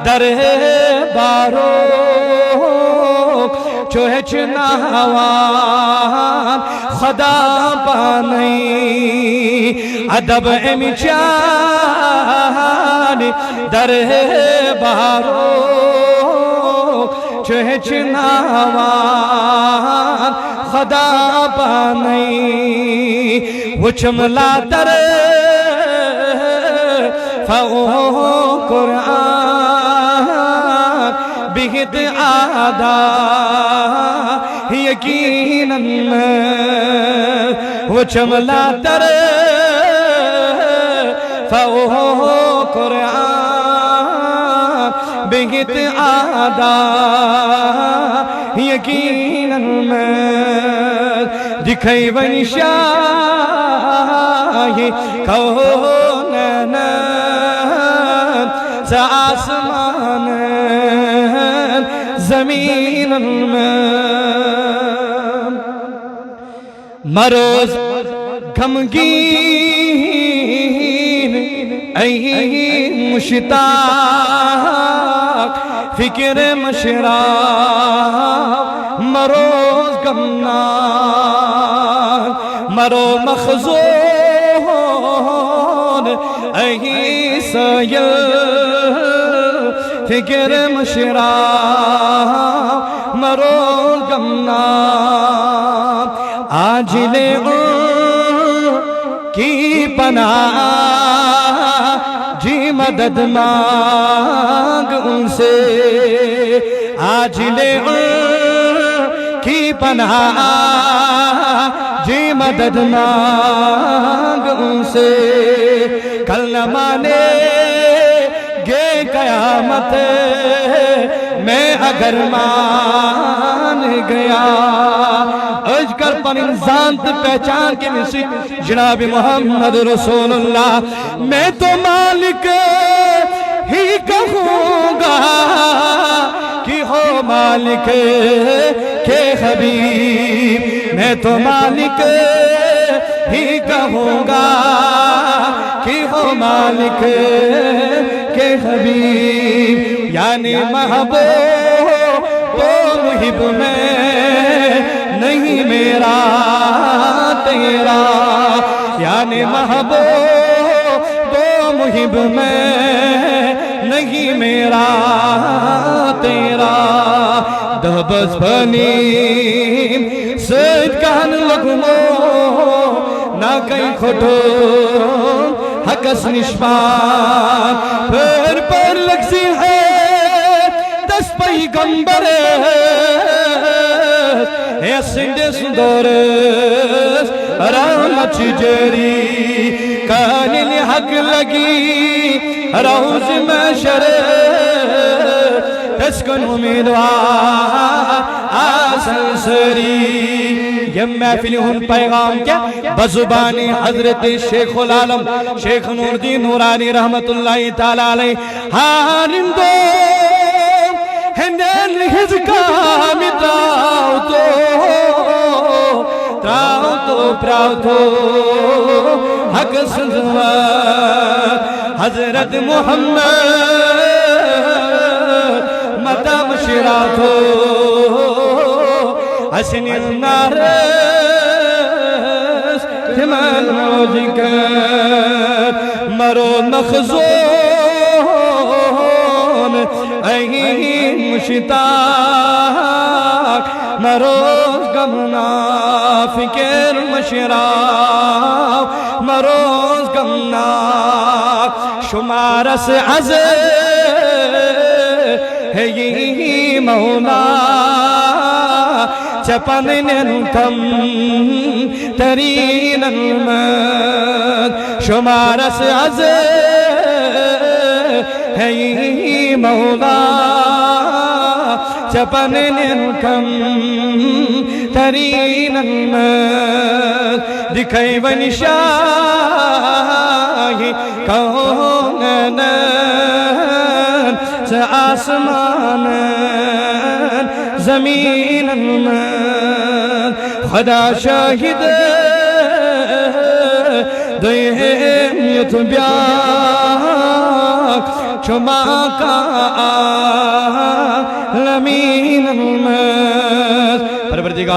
در بارو چوہچ ناوان خدا پانی ادب امچان در بارو چوہچ ناوان خدا پانی وچملا در فو قرآن بہت آدھا یقیناً وچملا در فو قرآن بہت آدھا یقیناً دکھائی ونشاہی کونن سا آسمان زمین مروز غمگین ای مشتاق فکر مشراب مروز غمناک مرو مخزون ای سایل فکر مشراب مرو غمناک عاجل کی پناہ جی مدد مانگ ان سے عاجل کی پناہ جی مدد مانگ ان سے کل نہ مانے گے قیامت میں اگر مان گیا اج کر پر انسان تے پہچان کے مسی جناب محمد رسول اللہ میں تو مالک ہی کہوں گا کہ ہو مالک کے حبیب میں تو مالک ہی کہوں گا کہ ہو مالک کے حبیب یعنی محبوب تو محب میں نہیں میرا تیرا یعنی محبوب تو محب میں نہیں میرا تیرا دبس بنیم سید کہن لگمو نہ کئی کھٹو حقس نشمان پر لگزی ہے دس پیغمبر ہے سندس دورس رحمت جری کانی حق لگی روز محشر تسکن امیدوار آسن سری یہ محفل ہن پیغام کیا بزبانی حضرت شیخ العالم شیخ نور الدین نورانی رحمت اللہ تعالیٰ علیہ حالم دو ہندن ہز کامی تراؤ تو پراؤ تو حق سنزوار حضرت محمد مدام شراتو حسن النارس تمال موجکر مرو مخزون این مشتاق مروز غمنا فکر مشراب مروز غمنا شمارس عزر ہے یہ مولا چپن ننکم ترین المد شمارس عزر ہے یہ مولا چپن ننکم ترین المد دکھائی ونشاہی کونن سے آسمان زمین خدا شاہد دیمیت بیاک چھما کا عالمین المس پروردگار